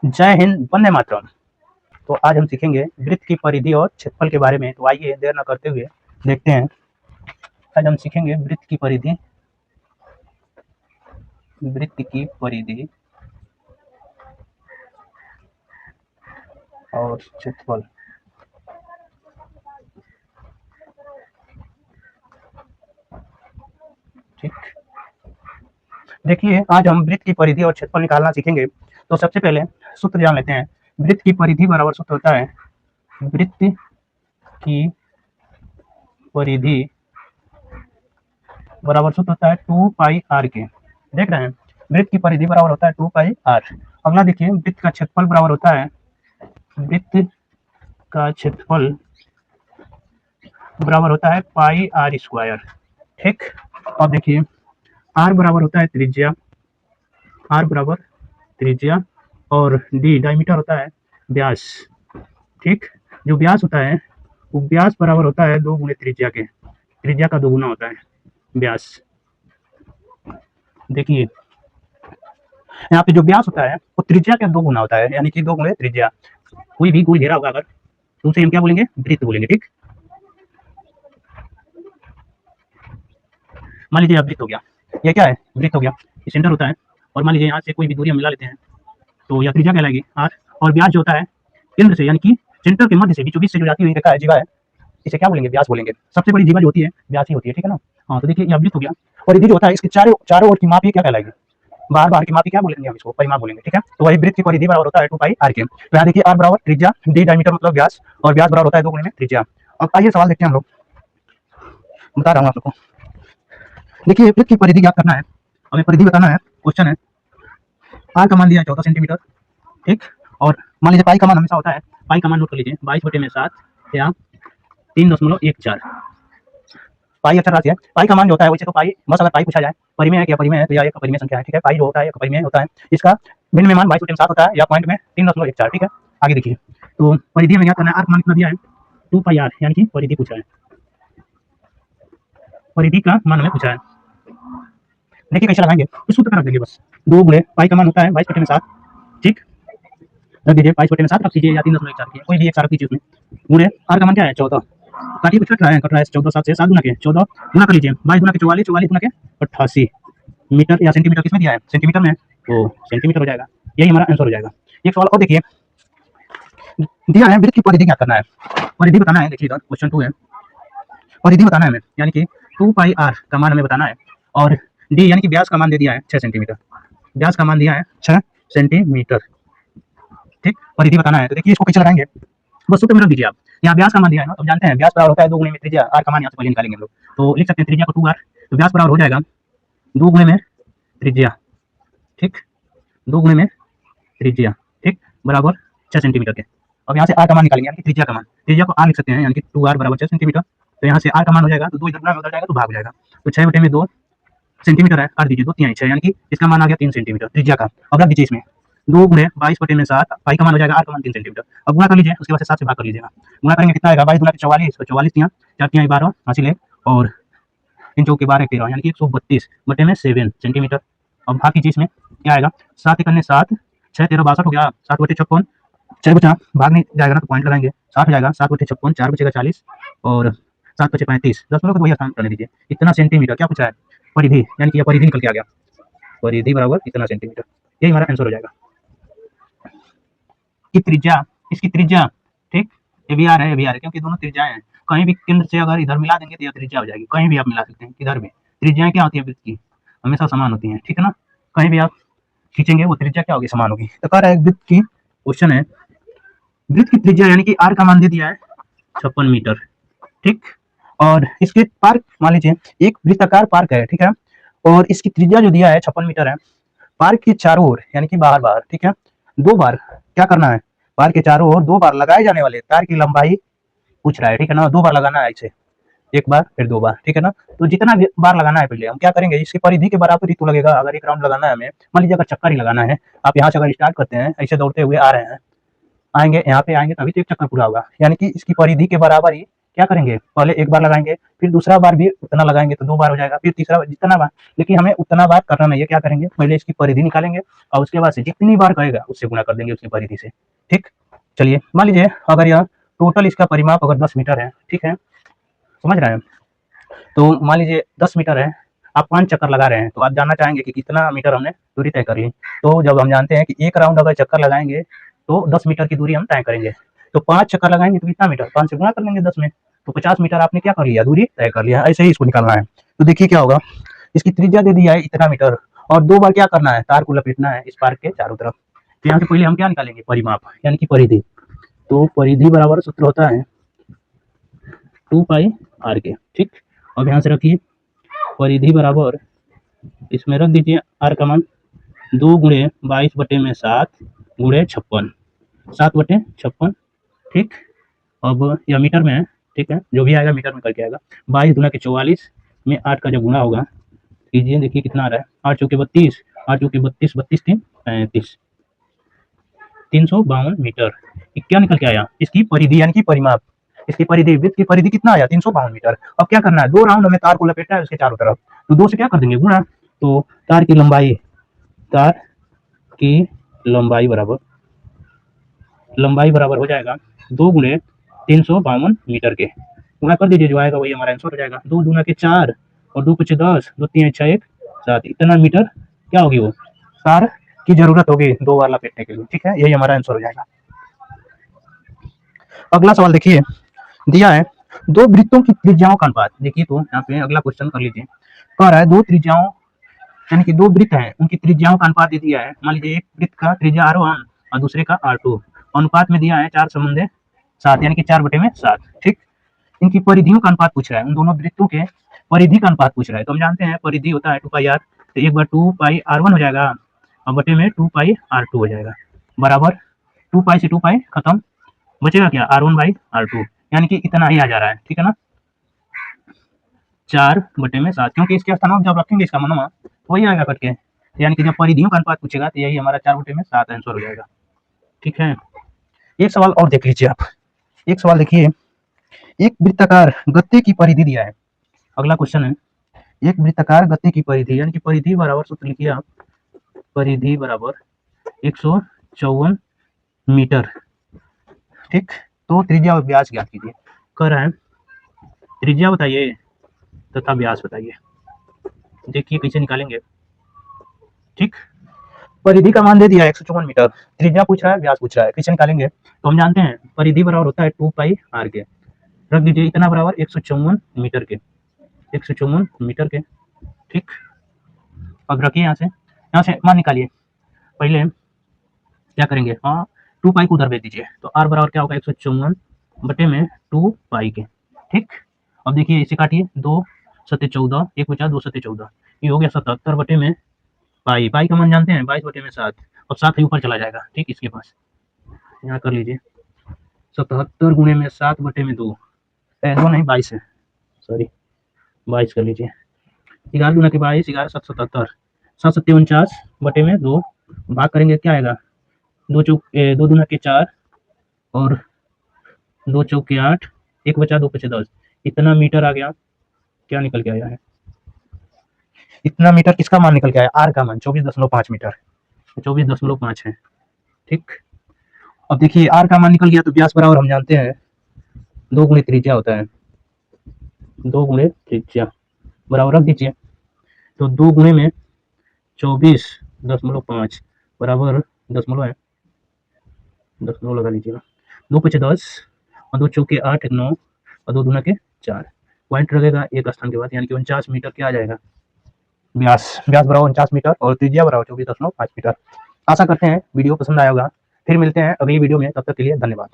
जय हिंद, वंदे मातरम। तो आज हम सीखेंगे वृत्त की परिधि और क्षेत्रफल के बारे में। तो आइए देर न करते हुए देखते हैं। आज हम सीखेंगे वृत्त की परिधि और क्षेत्रफल। ठीक, देखिए आज हम वृत्त की परिधि और क्षेत्रफल निकालना सीखेंगे। तो सबसे पहले सूत्र जान लेते हैं। वृत्त की परिधि बराबर सूत्र होता है वृत्त की परिधि बराबर सूत्र होता है 2 पाई आर के। देख रहे हैं, वृत्त की परिधि बराबर होता है 2 पाई आर। अगला देखिए, वृत्त का क्षेत्रफल बराबर होता है वृत्त का क्षेत्रफल बराबर होता है पाई आर स्क्वायर। ठीक, अब देखिए आर बराबर होता है त्रिज्या, आर बराबर त्रिज्या और डी डायमीटर होता है व्यास। ठीक, जो व्यास होता है वो व्यास बराबर होता है 2 गुणे त्रिज्या के। त्रिज्या का 2 गुना होता है व्यास। देखिए यहाँ पे जो व्यास होता है वो त्रिज्या का 2 गुना होता है, यानी कि 2 गुणे त्रिज्या। कोई भी गोल घेरा होगा अगर तो उसे हम क्या बोलेंगे, वृत्त बोलेंगे। ठीक, मान लीजिए वृत्त हो गया, ये क्या है, वृत्त हो गया, ये सेंटर होता है। और मान लीजिए यहाँ से कोई भी दूरी हम मिला लेते हैं तो यह त्रिज्या कहलाएगी आर। और व्यास जो होता है केंद्र से, यानी कि सेंटर के मध्य से बीचों बीच से जो जाती हुई रेखा है, जीवा है, इसे क्या बोलेंगे, व्यास बोलेंगे। सबसे बड़ी जीवा जो होती है व्यास ही होती है। ठीक है ना। हाँ, तो देखिए यह वृत्त हो गया। और यदि जो होता है इसके चारों ओर की मापी क्या कहलाएगी, बाहर बाहर की मापी क्या बोलेंगे, हम इसको परिमाप बोलेंगे। ठीक है, तो वही वृत्त की परिधि बराबर होता है 2 पाई आर के। तो यहाँ देखिए आर बराबर त्रिज्या, डी डायमीटर मतलब व्यास, और व्यास बराबर होता है 2 गुणे में त्रिज्या। अब आइए सवाल देखते हैं हम लोग, बता रहा हूँ आप लोग को। देखिए वृत्त की परिधि ज्ञात करना है, हमें परिधि बताना है। क्वेश्चन है, आर का मान दिया है 14 सेंटीमीटर। ठीक, और मान लीजिए पाई का मान हमेशा होता है, पाई का मान नोट कर लीजिए 22/7 या 3.14। पाई अक्षर राशि है। पाई का मान जो होता है वैसे तो पाई, बस अगर पाई पूछा जाए परिमेय है कि अपरिमेय है तो यह एक अपरिमेय संख्या है। ठीक है, पाई जो होता है एक अपरिमेय होता है, इसका भिन्न में मान 22/7 होता है या पॉइंट में 3.14। ठीक है, आगे देखिए, तो परिधि में क्या करना है, आर का मान कितना दिया है 2 पाई आर, यानी कि परिधि पूछा है, परिधि का मान हमें पूछा है। देखिए कैसे लगाएंगे, इस सूत्र का रख देंगे बस, 2 गुणे पाई का मान होता है 22/7। ठीक, रख दीजिए 22/7 रख दीजिए या 3.14 की कोई भी एक सारा दीजिए उसमें, गुणे आर का मान क्या है 14। काटिए, कुछ कट रहा है 14 7 से 7 गुना के 14 गुना कर लीजिए, 22 गुना के 44, 44 गुना के 88 मीटर या सेंटीमीटर किसमें दिया है, सेंटीमीटर में, तो सेंटीमीटर हो जाएगा। यही हमारा आंसर हो जाएगा। एक सवाल और देखिए, दिया है वृत्त की परिधि ज्ञात करना है, परिधि बताना है। देखिए क्वेश्चन 2 है, परिधि बताना है हमें, यानी कि 2 पाई आर का मान हमें बताना है, और डी यानी कि व्यास का मान दे दिया है 6 सेंटीमीटर, व्यास का मान दिया है 6 सेंटीमीटर। ठीक, परिधि बताना है, तो देखिए इसको कैसे लगाएंगे, बस सूत्र में रख दीजिए आप। यहाँ व्यास का मान दिया है ना, तो जानते हैं व्यास बराबर होता है 2 गुणे में त्रिज्या, आर का मान यहाँ से पहले निकालेंगे हम लोग, तो लिख सकते हैं त्रिज्या को 2 आर, तो व्यास बराबर हो जाएगा 2 गुणे में त्रिज्या। ठीक, 2 गुणे में त्रिज्या, ठीक, बराबर 6 सेंटीमीटर के। अब यहाँ से आर का मान निकालेंगे, यानी कि त्रिज्या का मान, त्रिज्या को आर लिख सकते हैं, यानी कि 2r बराबर 6 सेंटीमीटर। तो यहाँ से आर का मान हो जाएगा, तो 2 इधर में उधर जाएगा तो भाग हो जाएगा, तो 6/2 सेंटीमीटर है, काट दीजिए 2 3 6, यानी कि इसका मान आ गया 3 सेंटीमीटर त्रिज्या का। अब रख दीजिए इसमें 2 गुणे 22/7, पाई का मान हो जाएगा, आर का मान 3 सेंटीमीटर। अब गुणा कर लीजिए, उसके बाद से 7 से भाग कर लीजिएगा, गुणा करेंगे कितना आएगा, 22 गुना 44, तो 44 तियाँ 4 तियाँ 12 हासिल है, और 3 चौके 12 13, यानी कि 132/7 सेंटीमीटर। अब भाग कीजिए, इसमें क्या आएगा, 7 1 7, 6 13 62 हो गया, 7/56, 6 बचा, भाग नहीं जाएगा ना तो पॉइंट लगाएंगे, 60 हो जाएगा, 7/56, 4 बचेगा 40, और 7 बचे 35, 10 को वही आसान करने दीजिए। इतना सेंटीमीटर क्या पूछा है, परिधि, यानी कि यह परिधि निकल के आ गया, परिधि बराबर इतना सेंटीमीटर। यही हमारा आंसर हो जाएगा। की त्रिज्या, इसकी त्रिज्या, ठीक, ये भी आर है, ये भी आर है, क्योंकि दोनों त्रिज्याएं हैं। कहीं भी केंद्र से अगर इधर मिला देंगे तो यह त्रिज्या हो जाएगी, कहीं भी आप मिला सकते हैं, इधर भी त्रिज्याएं क्या होती है वृत्त की, हमेशा समान होती हैं। ठीक है ना, कहीं भी आप खींचेंगे वो त्रिज्या क्या होगी, समान होगी। तो कह रहा है वृत्त की, क्वेश्चन है वृत्त की त्रिज्या, यानी कि आर का मान दे दिया है 56 मीटर। ठीक, और इसके पार्क, मान लीजिए एक वृत्ताकार पार्क है, ठीक है, और इसकी त्रिज्या जो दिया है 56 मीटर है। पार्क के चारों ओर, यानी कि बाहर बाहर, ठीक है, 2 बार क्या करना है, पार्क के चारों ओर 2 बार लगाए जाने वाले तार की लंबाई पूछ रहा है। ठीक है ना, 2 बार लगाना है इसे, एक बार फिर 2 बार। ठीक है ना, तो जितना बार लगाना है पहले हम क्या करेंगे, इसकी परिधि के बराबर ही तो लगेगा। अगर एक राउंड लगाना है हमें, मान लीजिए अगर चक्कर ही लगाना है, आप यहाँ से अगर स्टार्ट करते हैं, ऐसे दौड़ते हुए आ रहे हैं, आएंगे यहाँ पे आएंगे तभी तो एक चक्कर पूरा होगा, यानी कि इसकी परिधि के बराबर ही क्या करेंगे, पहले एक बार लगाएंगे, फिर दूसरा बार भी उतना लगाएंगे तो 2 बार हो जाएगा, फिर तीसरा बार जितना बार, लेकिन हमें उतना बार करना नहीं है। क्या करेंगे, पहले इसकी परिधि निकालेंगे और उसके बाद से जितनी बार कहेगा उससे गुणा कर देंगे उसकी परिधि से। ठीक, चलिए मान लीजिए अगर यह टोटल इसका परिमाप अगर 10 मीटर है, ठीक है, समझ रहे हैं, तो मान लीजिए 10 मीटर है, आप 5 चक्कर लगा रहे हैं, तो आप जानना चाहेंगे कि कितना मीटर हमने दूरी तय कर ली। तो जब हम जानते हैं कि एक राउंड अगर चक्कर लगाएंगे तो 10 मीटर की दूरी हम तय करेंगे, तो 5 चक्कर लगाएंगे तो कितना मीटर, 5 से गुणा कर लेंगे 10 में, तो 50 मीटर आपने क्या कर लिया, दूरी तय कर लिया। ऐसे ही इसको निकालना है। तो देखिए क्या होगा, इसकी त्रिज्या दे दिया है इतना मीटर, और 2 बार क्या करना है, तार को लपेटना है इस पार्क के चारों तरफ। तो यहाँ से पहले हम क्या निकालेंगे, परिमाप यानी कि परिधि। तो परिधि बराबर सूत्र होता है 2 पाई आर के। ठीक, अब यहाँ से रखिए परिधि बराबर, इसमें रख दीजिए आर का मान 2 गुणे 22/7 गुणे 56, 7/56। ठीक, अब यह मीटर में है, ठीक है, जो भी आएगा मीटर में करके आएगा। 22 दूना के 44 में 8 का जब गुणा होगा कीजिए, देखिए कितना आ रहा है, 8 चौके 32, 8 चौके 32, 32 3 35, 352 मीटर। क्या निकल के आया, इसकी परिधि यानी कि परिमाप, इसकी परिधि, वृत्त की परिधि कितना आया, 352 मीटर। अब क्या करना है, 2 राउंड हमें तार को लपेटना है उसके चारों तरफ, तो 2 से क्या कर देंगे, गुणा। तो तार की लंबाई बराबर हो जाएगा 2 गुणे 352 मीटर के, गुणा कर दीजिए, जो आएगा वही हमारा आंसर हो जाएगा। 2 दूना के 4 और 2 कुछ 10, 2 3 6 1 7, इतना मीटर क्या होगी वो तार की जरूरत होगी 2 बार लपेटने के लिए। ठीक है, यही हमारा आंसर हो जाएगा। अगला सवाल देखिए, दिया है 2 वृत्तों की त्रिज्याओं का अनुपात। देखिए तो यहाँ पे अगला क्वेश्चन कर लीजिए, कह रहा है 2 त्रिज्याओं यानी कि 2 वृत्त हैं, उनकी त्रिज्याओं का अनुपात दे दिया है। मान लीजिए एक वृत्त का त्रिज्या R1 और दूसरे का R2, अनुपात में दिया है 4/7 यानी कि 4/7। ठीक, इनकी परिधियों का अनुपात पूछ रहा है, उन दोनों वृत्तों के परिधि का अनुपात पूछ रहा है। तो हम जानते हैं परिधि होता है 2 पाई आर, तो एक बार 2 पाई R1 हो जाएगा और बटे में 2 पाई R2 हो जाएगा, बराबर 2 पाई से 2 पाई खत्म, बचेगा क्या, R1/R2, यानी कि इतना ही आ जा रहा है। ठीक है ना, 4/7, क्योंकि इसके स्थान आप जब रखेंगे इसका मनोमा वही आएगा कट के, यानी कि जब परिधियों का अनुपात पूछेगा तो यही हमारा 4/7 आंसर हो जाएगा। ठीक है, एक सवाल और देख लीजिए आप। एक सवाल देखिए, एक वृत्ताकार गत्ते की परिधि दिया है। अगला क्वेश्चन है, एक वृत्ताकार गत्ते की परिधि यानी कि परिधि बराबर सूत्र लिखिए आप, परिधि बराबर 154 मीटर। ठीक, तो त्रिज्या और व्यास ज्ञात कीजिए। कह रहा है त्रिज्या बताइए तथा व्यास बताइए। देखिए कैसे निकालेंगे। ठीक, परिधि का मान दे दिया 154 मीटर, त्रिज्या पूछ रहा है, व्यास पूछ रहा है, कैसे निकालेंगे। तो हम जानते हैं परिधि बराबर होता है 2 पाई आर के, रख दीजिए इतना बराबर 154 मीटर के, 154 मीटर के। ठीक, अब रखिए यहाँ से मान निकालिए। पहले क्या करेंगे, हाँ 2 पाई को उधर भेज दीजिए, तो आर बराबर क्या होगा 154 बटे में 2 पाई के। ठीक, अब देखिए इसे काटिए, 2 7 14, 1 बचा 2 7 14, ये हो गया 77 बटे में पाई, पाई का मान जानते हैं 22/7, अब 7 ही ऊपर चला जाएगा। ठीक, इसके पास यहाँ कर लीजिए 77 गुणे में 7 बटे में 2, 2 नहीं 22 है, सॉरी 22 कर लीजिए, 11 गुना के 22, 11 7 77, 7 7 49 बटे में 2, भाग करेंगे क्या आएगा, 2 दूना के 4 और 2 चौके 8, 1 बचा 2 पचे 10, इतना मीटर आ गया। क्या निकल के आया है, इतना मीटर किसका मान निकल के आया, आर का मान 24.5 मीटर, 24.5 है। ठीक, अब देखिए आर का मान निकल गया, तो व्यास बराबर हम जानते हैं 2 गुणे त्रिज्या होता है, 2 गुणे त्रिज्या बराबर रख दीजिए, तो 2 गुणे में 24.5 बराबर दशमलव है, दशमलव लगा लीजिएगा, 2 पचे 10 और 2 चौके 8 9 और 2 दूना के 4, पॉइंट लगेगा एक स्थान के बाद, यानी कि 49 मीटर क्या आ जाएगा, व्यास बराबर 49 मीटर और त्रिज्या बराबर 24.5 मीटर। आशा करते हैं वीडियो पसंद आया होगा, फिर मिलते हैं अगली वीडियो में, तब तक के लिए धन्यवाद।